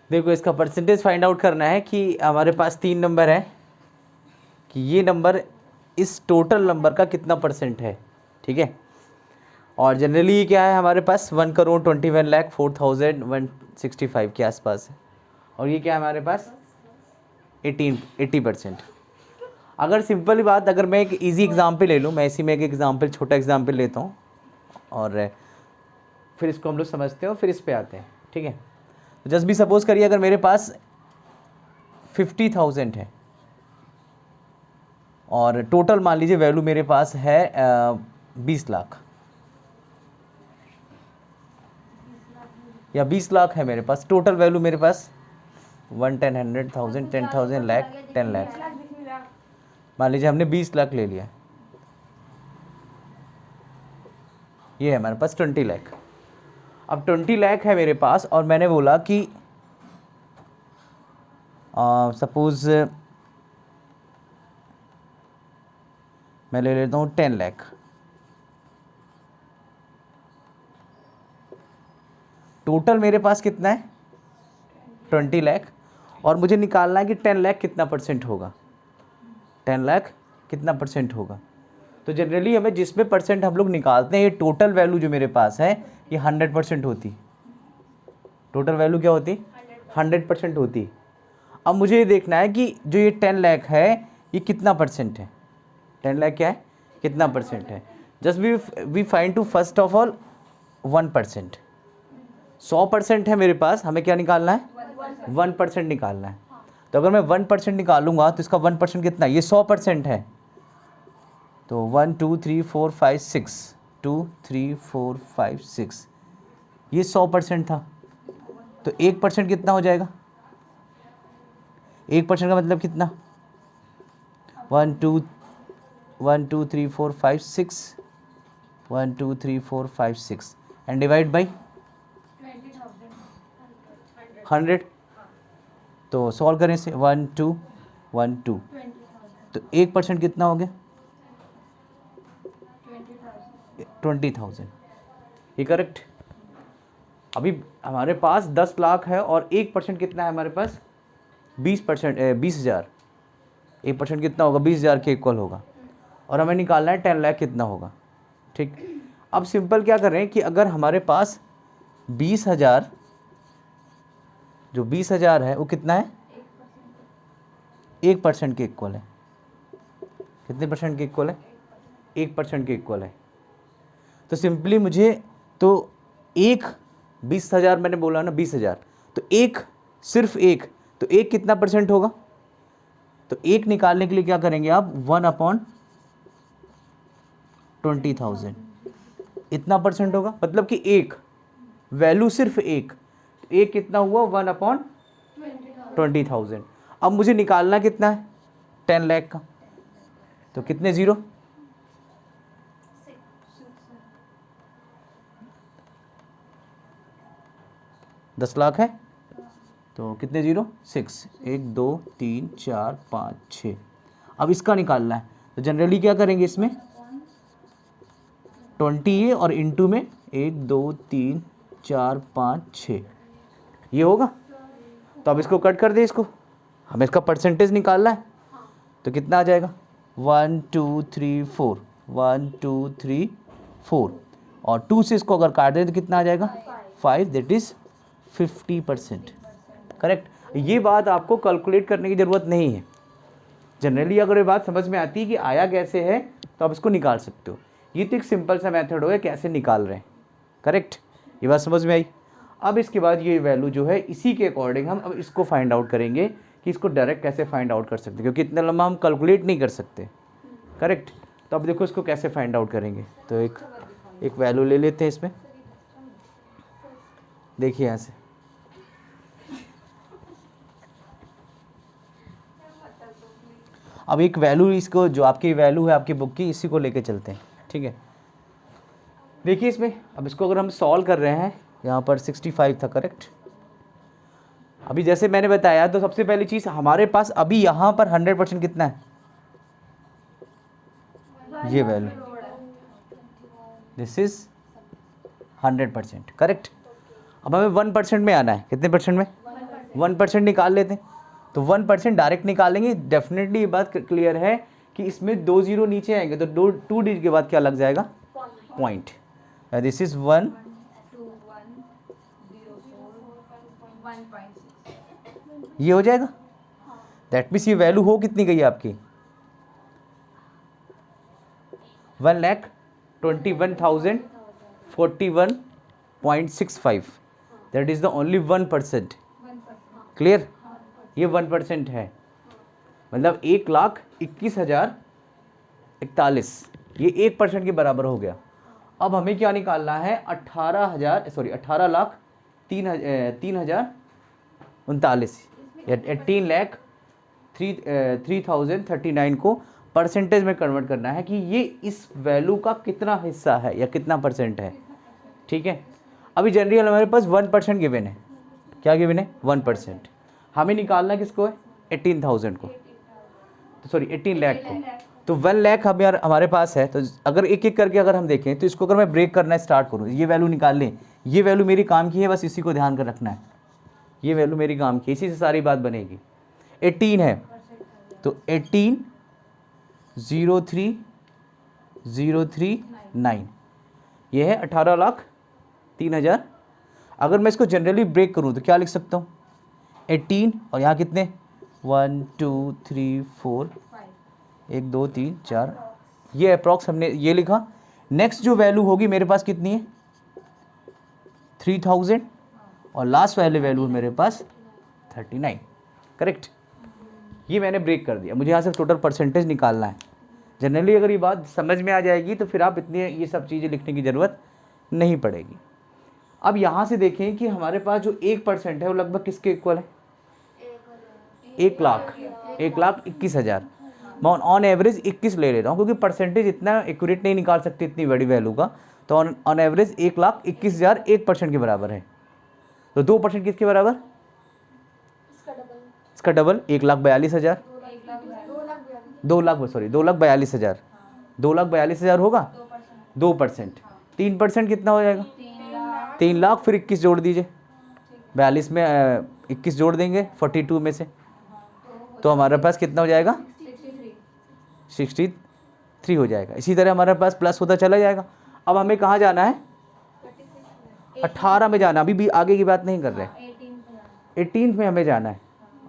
देखो इसका percentage find out करना है कि हमारे पास 3 नंबर है कि ये नंबर इस टोटल नंबर का कितना परसेंट है, ठीक है। और जनरली क्या है हमारे पास 1,21,04,165 के आसपास है, और ये क्या है हमारे पास 80%। अगर सिंपल बात, अगर मैं एक इजी एग्जांपल ले लूँ, मैं इसी में एक एग्जांपल, छोटा एग्जांपल लेता हूँ और फिर इसको हम लोग समझते हैं और फिर इस पे आते हैं, ठीक है। तो जस्ट भी सपोज करिए अगर मेरे पास 50,000 है और टोटल मान लीजिए वैल्यू मेरे पास है 20 लाख या 20 लाख है मेरे पास, टोटल वैल्यू मेरे पास 1, 10, 100,000, 10,000, लाख, 10 लाख। मान लीजिए हमने 20 लाख ले लिया, ये है हमारे पास 20 लाख। अब 20 लाख है मेरे पास और मैंने बोला कि सपोज मैं ले लेता हूँ 10 लाख। टोटल मेरे पास कितना है 20 लाख, और मुझे निकालना है कि 10 लाख कितना परसेंट होगा, 10 लाख कितना परसेंट होगा। तो जनरली हमें जिसमें परसेंट हम लोग निकालते हैं, ये टोटल वैल्यू जो मेरे पास है ये 100% होती। टोटल वैल्यू क्या होती 100% होती। अब मुझे ये देखना है कि जो ये 10 लाख है ये कितना परसेंट है, 10 लाख क्या है कितना परसेंट है। Just we find to first of all 1%। 100% है मेरे पास, हमें क्या निकालना है 1% निकालना है। तो अगर मैं 1% निकालूंगा तो इसका 1% कितना, ये 100% है, तो 1 2 3 4 5 6 2 3 4 5 6 ये 100% था। तो 1% कितना हो जाएगा, 1% का मतलब कितना 1 2 3 4 5 6 1 2 3 4 5 6 एंड डिवाइड बाई 100। तो सॉल्व करें इसे 1 2 1 2, तो 1% कितना हो गया 20,000, ये करेक्ट। अभी हमारे पास 10 लाख है और 1% कितना है हमारे पास 20%, 20,000। 1% कितना होगा 20,000 के इक्वल होगा, और हमें निकालना है 10 लाख कितना होगा, ठीक। अब सिंपल क्या कर रहे हैं कि अगर हमारे पास 20,000, जो 20,000 है वो कितना है 1% के इक्वल है। कितने परसेंट के इक्वल है 1% के इक्वल है। तो सिंपली मुझे तो एक 20,000 मैंने बोला ना 20,000, तो एक सिर्फ एक, तो एक कितना परसेंट होगा, तो एक निकालने के लिए क्या करेंगे आप 1/20,000 इतना परसेंट होगा, मतलब कि एक वैल्यू सिर्फ एक, तो एक कितना हुआ 1/20,000। अब मुझे निकालना कितना है 10 लाख का, तो कितने जीरो 10 लाख है, तो कितने जीरो 6, 1 2 3 4 5 6। अब इसका निकालना है, तो जनरली क्या करेंगे इसमें 20 ये और इनटू में 1 2 3 4 5 6 ये होगा। तो अब इसको कट कर दे, इसको हमें इसका परसेंटेज निकालना है, तो कितना आ जाएगा 1 2 3 4 1 2 3 4, और 2 से इसको अगर काट दें तो कितना आ जाएगा 5, दैट इज 50%, करेक्ट। ये बात आपको कैलकुलेट करने की ज़रूरत नहीं है, जनरली अगर ये बात समझ में आती है कि आया कैसे है तो आप इसको निकाल सकते हो। ये तो एक सिंपल सा मेथड हो गया कैसे निकाल रहे हैं, करेक्ट। ये बात समझ में आई। अब इसके बाद ये वैल्यू जो है इसी के अकॉर्डिंग हम अब इसको फाइंड आउट करेंगे कि इसको डायरेक्ट कैसे फाइंड आउट कर सकते हैं, क्योंकि इतना लंबा हम कैलकुलेट नहीं कर सकते, करेक्ट। तो अब देखो इसको कैसे फाइंड आउट करेंगे, तो एक वैल्यू ले लेते हैं इसमें, देखिए यहाँ से अब एक वैल्यू, इसको जो आपकी वैल्यू है आपकी बुक की, इसी को लेके चलते हैं, ठीक है। देखिए इसमें अब इसको अगर हम सॉल्व कर रहे हैं, यहाँ पर 65 था, करेक्ट। अभी जैसे मैंने बताया, तो सबसे पहली चीज़ हमारे पास अभी यहाँ पर 100% कितना है, ये वैल्यू, दिस इज 100%, करेक्ट। अब हमें 1% में आना है, कितने परसेंट में 1% निकाल लेते हैं, तो 1% डायरेक्ट निकालेंगे। डेफिनेटली ये बात क्लियर है कि इसमें 2 जीरो नीचे आएंगे, तो 2 डिजिट के बाद क्या लग जाएगा, पॉइंट। दिस इज 1, ये हो जाएगा। दैट मीन्स ये वैल्यू हो कितनी गई आपकी, 1,21,041.65। That is the only 1%। Clear, ये 1% है, मतलब 1,21,041, ये 1% के बराबर हो गया। अब हमें क्या निकालना है, 18,039 18,03,039 को परसेंटेज में कन्वर्ट करना है कि ये इस वैल्यू का कितना हिस्सा है या कितना परसेंट है। ठीक है, अभी जनरली हमारे पास 1% गिवन है। क्या गिवन है, 1%। हमें निकालना किसको है, 18,000 को, तो सॉरी 18 लाख को। तो 1 लाख हम यार हमारे पास है, तो अगर एक एक करके अगर हम देखें तो इसको अगर मैं ब्रेक करना स्टार्ट करूँ, ये वैल्यू निकाल लें, ये वैल्यू मेरी काम की है, बस इसी को ध्यान कर रखना है, ये वैल्यू मेरी काम की, इसी से सारी बात बनेगी। 18 है तो 18,03,039, ये है 18,03,000। अगर मैं इसको जनरली ब्रेक करूँ तो क्या लिख सकता हूँ, 18 और यहाँ कितने, 1 2 3 4 1 2 3 4, ये अप्रॉक्स हमने ये लिखा। नेक्स्ट जो वैल्यू होगी मेरे पास कितनी है, 3,000, और लास्ट वाली वैल्यू मेरे पास 39। करेक्ट, ये मैंने ब्रेक कर दिया। मुझे यहाँ से टोटल परसेंटेज निकालना है। जनरली अगर ये बात समझ में आ जाएगी तो फिर आप इतनी ये सब चीज़ें लिखने की ज़रूरत नहीं पड़ेगी। अब यहाँ से देखें कि हमारे पास जो 1% है वो लगभग किसके इक्वल है, 1,21,000। मैं ऑन एवरेज 21 ले रहा हूँ क्योंकि परसेंटेज इतना एक्यूरेट नहीं निकाल सकते इतनी बड़ी वैल्यू का, तो ऑन एवरेज 1,21,000 1% के बराबर है। तो 2% किसके बराबर, इसका डबल 1,42,000, 2,42,000, 2,42,000 होगा 2%। 3% कितना हो जाएगा, 3 लाख, फिर 21 जोड़ दीजिए, 42 में 21 जोड़ देंगे 42 में से, तो हमारे पास कितना हो जाएगा, 63 हो जाएगा। इसी तरह हमारे पास प्लस होता चला जाएगा। अब हमें कहाँ जाना है, 18 में जाना, अभी भी आगे की बात नहीं कर रहे, 18 में हमें जाना है,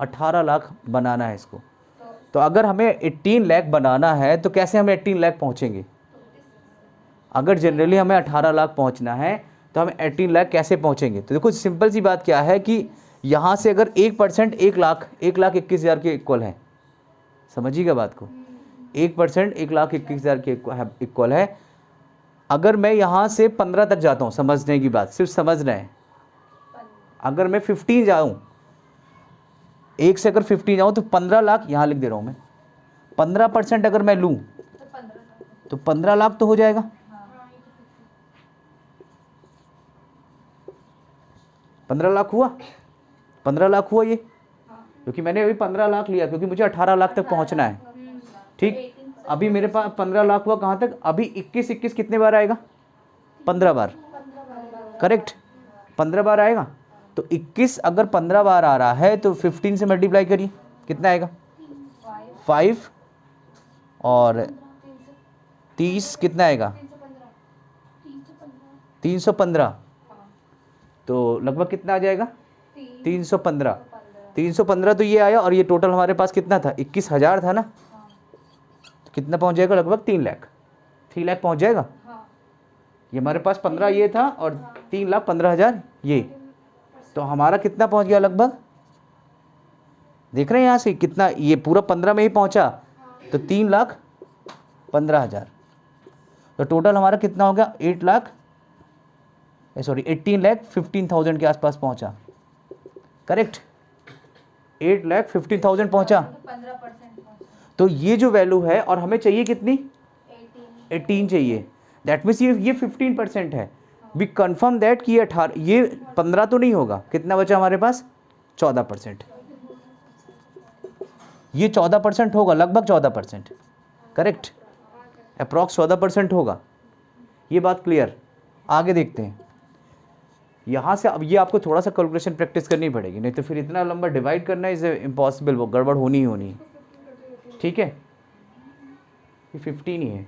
18 लाख बनाना है इसको। तो अगर हमें 18 लाख बनाना है तो कैसे हमें 18 लाख पहुँचेंगे, अगर जनरली हमें 18 लाख पहुँचना है तो हम 18 लाख कैसे पहुँचेंगे। तो देखो सिंपल सी बात क्या है कि यहाँ से अगर 1% 1,21,000 के इक्वल है, समझिएगा बात को, 1% 1,21,000 के इक्वल है। अगर मैं यहाँ से 15 तक जाता हूँ, समझने की बात, सिर्फ समझना है, अगर मैं 15 जाऊँ, 1 से अगर 15 जाऊँ तो 15 लाख यहाँ लिख दे रहा हूँ मैं, 15% अगर मैं लूँ तो 15 लाख तो हो जाएगा। 15 लाख हुआ, 15 लाख हुआ ये, क्योंकि मैंने अभी 15 लाख लिया क्योंकि मुझे 18 लाख तक पहुंचना है। ठीक, अभी मेरे पास 15 लाख हुआ, कहाँ तक, अभी 21 कितने बार आएगा, 15 बार। करेक्ट, 15 बार आएगा। तो 21 अगर 15 बार आ रहा है तो 15 से मल्टीप्लाई करिए, कितना आएगा, 5 और 30 कितना आएगा, 315, तो लगभग कितना आ जाएगा, 315। 315 तो ये आया, और ये टोटल हमारे पास कितना था, 21,000 था ना, तो कितना पहुंच जाएगा, लगभग 3 लाख, 3 लाख पहुंच जाएगा। ये हमारे पास 15 ये था और 3,15,000 ये, तो हमारा कितना पहुंच गया लगभग, देख रहे हैं यहाँ से कितना, ये पूरा 15 में ही पहुंचा, तो 3,15,000। तो टोटल हमारा कितना हो गया, 18,15,000 के आसपास पहुंचा। करेक्ट, 8,15,000 पहुंचा। तो ये जो वैल्यू है, और हमें चाहिए कितनी, 18 चाहिए। दैट मीन्स ये 15% है। वी कंफर्म दैट कि ये 15 तो नहीं होगा, कितना बचा हमारे पास, 14%। ये 14% होगा, लगभग 14%। करेक्ट, अप्रॉक्स 14% होगा। ये बात क्लियर। आगे देखते हैं, यहाँ से अब ये आपको थोड़ा सा कैलकुलेशन प्रैक्टिस करनी पड़ेगी, नहीं तो फिर इतना लंबा डिवाइड करना इज इम्पॉसिबल, वो गड़बड़ होनी ही होनी है। ठीक है, ये 15 ही है,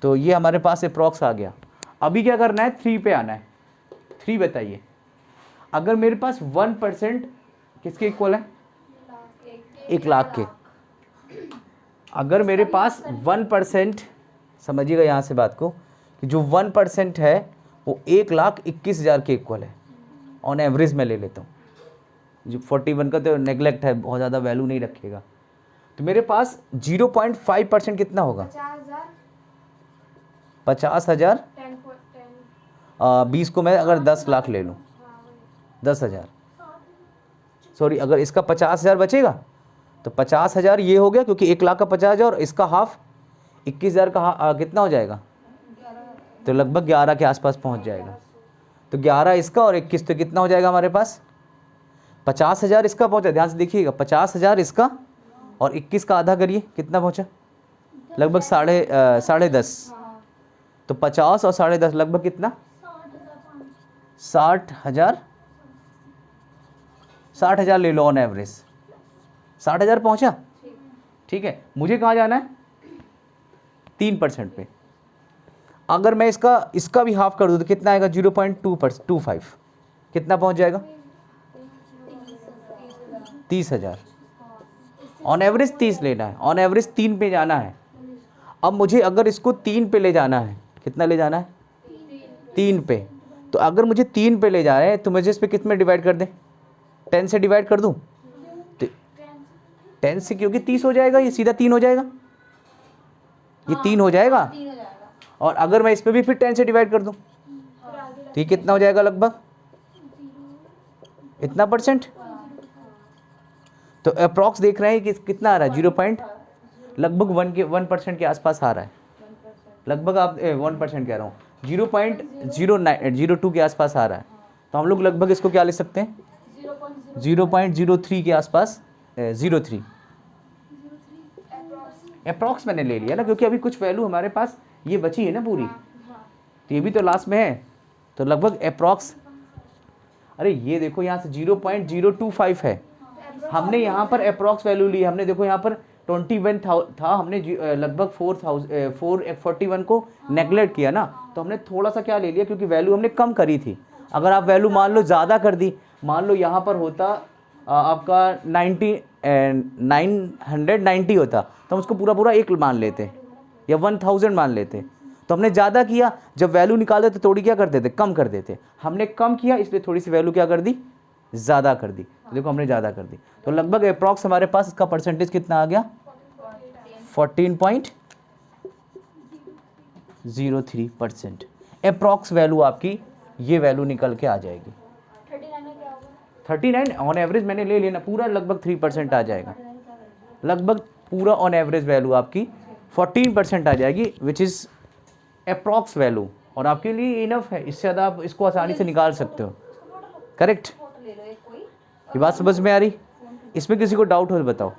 तो ये हमारे पास अप्रॉक्स आ गया। अभी क्या करना है, 3 पे आना है। 3 बताइए, अगर मेरे पास 1% किसके इक्वल है, 1 लाख के, अगर मेरे पास 1%, समझिएगा यहाँ से बात को, कि जो 1% है वो 1,21,000 के इक्वल है, ऑन एवरेज मैं ले लेता हूँ। जो 41 का तो नेगलेक्ट है, बहुत ज़्यादा वैल्यू नहीं रखेगा, तो मेरे पास 0.5% कितना होगा, 50,000। 20 को मैं अगर 10 लाख ले लूँ, 10,000, सॉरी, अगर इसका 50,000 बचेगा तो 50,000 ये हो गया, क्योंकि 1 लाख का 50,000 और इसका हाफ 21,000 का कितना हो जाएगा, तो लगभग 11 के आसपास पहुंच जाएगा। तो 11 इसका और 21 तो कितना हो जाएगा हमारे पास, 50,000 इसका पहुंचा, ध्यान से देखिएगा, 50,000 इसका और 21 का आधा करिए, कितना पहुंचा, लगभग 10.5। तो 50 और 10.5 लगभग कितना, 60,000। 60,000 ले लो ऑन एवरेज, 60,000 पहुंचा। ठीक है, मुझे कहाँ जाना है, 3% पे। अगर मैं इसका भी हाफ कर दूँ तो कितना आएगा, 0.25, कितना पहुंच जाएगा, 30,000। ऑन एवरेज 30 लेना है, ऑन एवरेज 3 पे जाना है। अब मुझे अगर इसको 3 पे ले जाना है, कितना ले जाना है, 3 पे, तो अगर मुझे 3 पे ले जा रहे हैं तो मुझे इस पे कितने डिवाइड कर दें, 10 से डिवाइड कर दूं, तो 10 से, क्योंकि 30 हो जाएगा, ये सीधा 3 हो जाएगा, ये 3 हो जाएगा। और अगर मैं इस पे भी फिर 10 से डिवाइड कर दूं तो ये कितना हो जाएगा, लगभग इतना परसेंट। तो अप्रॉक्स देख रहे हैं कि कितना आ रहा है, 0. लगभग 1% के आसपास आ रहा है, लगभग आप 1% कह रहा हूँ, 0.02 के आसपास आ रहा है। तो हम लोग लगभग इसको क्या ले सकते हैं, 0.03 के आसपास, 03 अप्रॉक्स मैंने ले लिया ना, क्योंकि अभी कुछ वैल्यू हमारे पास ये बची है ना पूरी, तो ये भी तो लास्ट में है, तो लगभग अप्रॉक्स, अरे ये देखो यहाँ से 0.025 है, हमने यहाँ पर अप्रॉक्स वैल्यू ली, हमने देखो यहाँ पर 21 था, हमने लगभग 441 को नेगलेक्ट किया ना, तो हमने थोड़ा सा क्या ले लिया, क्योंकि वैल्यू हमने कम करी थी। अगर आप वैल्यू मान लो ज़्यादा कर दी, मान लो यहाँ पर होता आपका 990 होता, तो हम उसको पूरा 1 मान लेते या 1000 मान लेते, तो हमने ज़्यादा किया, जब वैल्यू निकालते तो थोड़ी क्या कर देते, कम कर देते, हमने कम किया इसलिए थोड़ी सी वैल्यू क्या कर दी, ज़्यादा कर दी, तो देखो हमने ज़्यादा कर दी, तो लगभग अप्रॉक्स हमारे पास इसका परसेंटेज कितना आ गया, 14.03%। अप्रॉक्स वैल्यू आपकी ये वैल्यू निकल के आ जाएगी, 39 ऑन एवरेज मैंने ले लेना, पूरा लगभग 3% आ जाएगा, लगभग पूरा ऑन एवरेज वैल्यू आपकी 14% आ जाएगी, विच इज़ अप्रॉक्स वैल्यू, और आपके लिए इनफ है, इससे ज़्यादा आप इसको आसानी से निकाल सकते हो। करेक्ट, ये बात समझ में आ रही, इसमें किसी को डाउट हो तो बताओ।